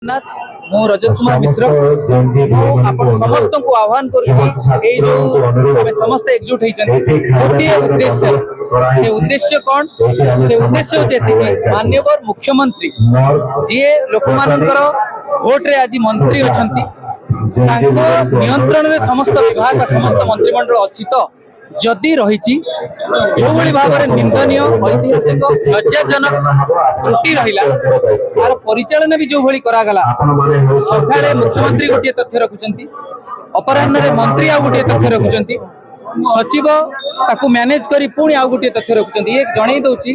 नाथ मु रजत कुमार मिश्र आपण समस्त को आह्वान करुछि ए जो हमें समस्त एकजुट होइछन गोटे उद्देश्य से उद्देश्य कौन से उद्देश्य होचे माननीय मुख्यमंत्री जे लोक मानकर वोट रे आज मंत्री अछंती तांको नियंत्रण रे समस्त विभाग समस्त मंत्रिमंडल अछि तो जदि रही जो भाव में निंदनीय ऐतिहासिक लज्जाजनक त्रुटि रहा तार परिचालन भी जो भाई करागला सकाळे मुख्यमंत्री गोटे तथ्य रखुचंती अपराह्न रे मंत्री आ गोटे तथ्य रखुचंती सचिव ताकू मैनेज करी पुणी आ गोटे तथ्य रखुचंती एक जणै दउची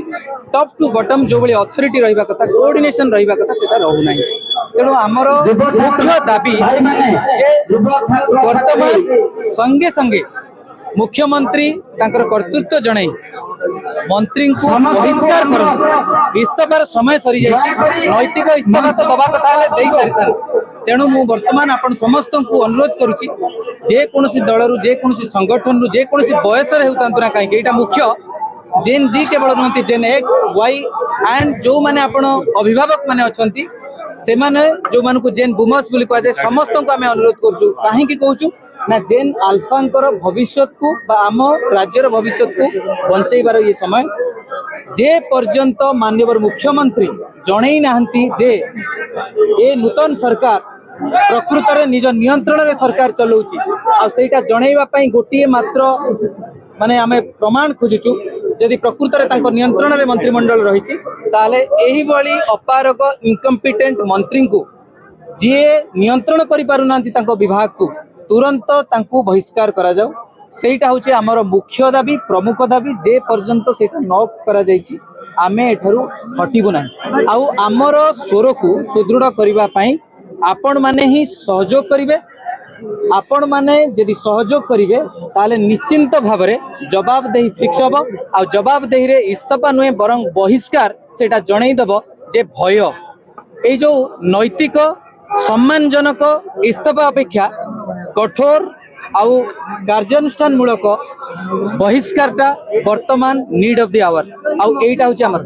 टॉप टू बॉटम जो भाई अथॉरिटी रहिबा कथा कोऑर्डिनेशन रहिबा कथा सेटा रहू नाही तेणु आमर मुख्य दाबी वर्तमान संगे संगे मुख्यमंत्री तांकर कर्तृत्व जणे मंत्री को बहिष्कार कर इस्तफार समय सरी जाय नैतिक इस्तफा तो दबा कथा दे सारी तेणु मु वर्तमान आपण समस्त को अनुरोध करुच्ची जे कोनोसी दलरु जे कोनोसी संगठन रु जे कोनोसी बयस रे हेउतांतु ना काई एटा मुख्य जेन जी केवल नहति जेन एक्स वाई एंड जो माने आपण अभिभावक माने अछंती से माने जो मान को जेन बुमस बोली कह जाय समस्त को आमे अनुरोध करछु काहे की कहूछु ना जेन आल्फांकर भविष्य को आम राज्यर भविष्य को बंचैबार ये समय जे पर्यंत माननीय मुख्यमंत्री जणै नाहंती जे ए नूतन सरकार प्रकृत रे निज नियंत्रण रे सरकार चलाउची आ सेटा जणैबा पई गोटिए मात्र माने आमे प्रमाण खोजुचु यदि प्रकृत रे तांको नियंत्रण रे मंत्रिमंडल रहिची ताले एही बळी अपारक इनकम्पिटेंट मंत्री को जे नियंत्रण करि पारु नांती तांको विभाग को तुरंत तांको बहिष्कार करा जाऊ सेटा होचे हमर मुख्य दाबी प्रमुख दाबी जे पर्यंत सेटा न करा जाईची आमे एठरू हटिबु नाही आउ हमर स्वर को सुदृढ़ करिबा पई आपण माने ही सहयोग करिवे आपण माने यदि सहयोग करिवे ताले निश्चिंत भाव रे जवाबदेही फिक्स हबो आ जवाबदेही रे इस्तफा नुए बरंग बहिष्कार सेटा जणै दबो जे भय ए जो नैतिक सम्मानजनक इस्तफा अपेक्षा कठोर आउ कार्यानुष्ठान मूलक बहिष्कारटा वर्तमान नीड ऑफ द आवर आउ एटा होची हमर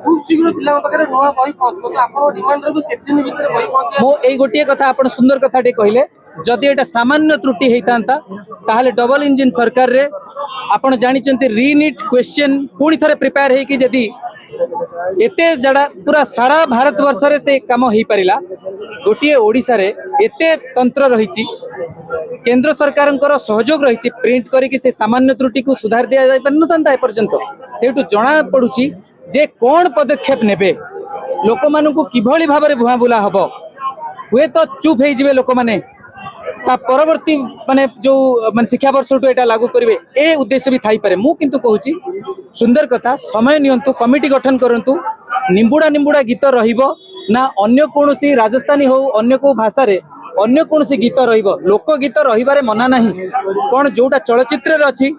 खूब शीघ्र पिला पाखरे नवा बही पहुंचबो आपण डिमांड रे केते दिन भीतर बही पहुंचे मो एई गोटिए कथा आपण सुंदर कथाटे कहिले जदि एटा सामान्य त्रुटि हेतांता ताहले डबल इंजिन सरकार रे आपण जानिचंती रीनीट क्वेश्चन पुणी थरे प्रिपेयर हे कि जदि एते जड़ा पूरा सारा भारत वर्ष रे से काम हो पारिला गोटे ओडिसा रे एते तंत्र रही केंद्र सरकार सहयोग रही प्रिंट करके से सामान्य त्रुटि को सुधार दिया जाय पारनता ए पर्यंत सेठु जना पड़ुची जे कौन पदक्षेप नेबे लोक मानु को किभली भाव रे भुआ बुला हबो हुए तो चुप हे जिवे लोक माने ता परवर्ती माने जो माने शिक्षा वर्ष टू एटा लागू करिवे ए उद्देश्य भी थाई पारे मु किंतु कहूची सुंदर कथा समय नियंतु कमिटी गठन करंतु निंबुड़ा निंबुड़ा गीत रहिबो ना अन्य कोनोसी राजस्थानी हो अन्य को भाषा रे अन्य कोनोसी गीत रहिबो लोक गीत रहिबारे मना नाही कोन जोटा चलचित्र रे अछि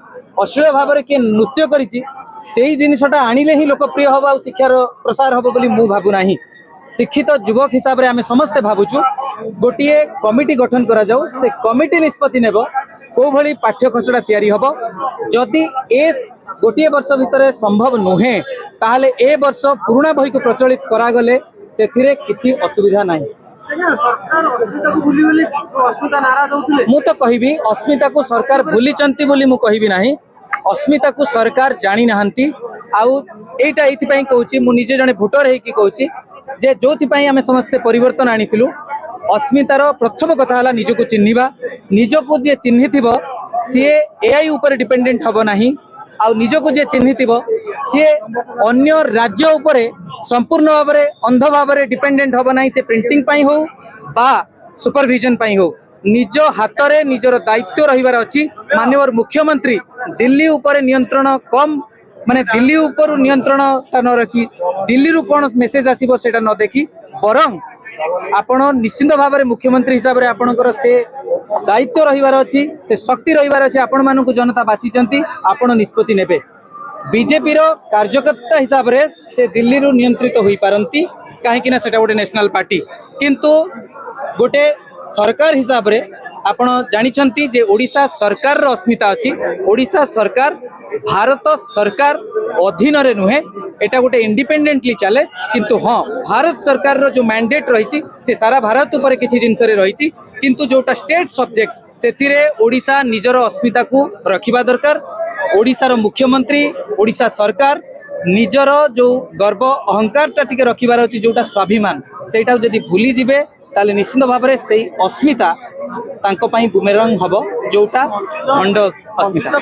अश्लील भाव रे के नृत्य करिछि सेही जिनिसटा आनिले ही लोकप्रिय हबो आ शिक्षार प्रसार हबो बोली मु भाबु नाही शिक्षित युवक हिसाब रे आमे समस्त भाबुछु गोटिए कमिटी गठन करा जाऊ से कमिटी निष्पत्ति नेबो को भली पाठ्य खसड़ा तैयारी हबो जदि ए गोटिए वर्ष भितर संभव नुहे ताहले ए वर्ष पुराना बही को प्रचलित करा गले सेथिरे किछि असुविधा नाही सरकार अस्मिता को भूली बोली अस्मिता नाराज होतले मु तो कहिबी अस्मिता को सरकार भूली चंती बोली मु कहिबी नाही अस्मिता को सरकार जानी नाहंती आउ एटा एथि पई कहूची मु निजे जने भोटर हे की कहूची जे जोथि पई हमें समस्त परिवर्तन आनिथिलु अस्मितार प्रथम कथा हला निज को चिन्हिबा निज को जे चिन्हिथिबो सी एआई ऊपर डिपेंडेंट हबो नाही आ निज को जे चिन्हिथिबो सी अन्य राज्य ऊपर संपूर्ण भाव में अंध भाव में डिपेंडेंट हबो नाही से प्रिंटिंग पई हो बा सुपरविजन पई हो निज हाथ रे निजर दायित्व रहिबार अछि माननीय मुख्यमंत्री दिल्ली ऊपर नियंत्रण कम माने दिल्ली ऊपर नियंत्रण न रखी दिल्ली रु कोन मेसेज आसीबो सेटा न देखी बरं आपण निश्चित भाव में मुख्यमंत्री हिसाब रे आपणकर से दायित्व रहिबार अछि से शक्ति रहिबार अछि आपण मानकु जनता बाचिचंती आपण निष्पत्ति नेबे बीजेपी रो कार्यकर्ता हिसाब रे से दिल्ली रु नियंत्रित होई पारंती काहे कि ना सेटा गोटे नेशनल पार्टी किंतु गोटे सरकार हिसाब रे आपण जानिचंती जे ओडिशा सरकार रो अस्मिता अछि ओडिशा सरकार भारत सरकार अधीन रे नुहे এটা গোटे इंडिपेंडेंटली चले किंतु हाँ भारत सरकार रो जो मैंडेट रही से सारा भारत ऊपर किसी जिनस रही किंतु जोटा स्टेट सब्जेक्ट से ओडिशा निजर अस्मिता को रखिबा दरकार। ओडिशार मुख्यमंत्री ओडिशा सरकार निजर जो गर्व अहंकार टिके रखिबार अछि जोटा स्वाभिमान सेटा जदि भूली जिवे ताले निश्चित भाव में से अस्मिता तांको पई बुमेरंग हबो जोटा खंड अस्मिता।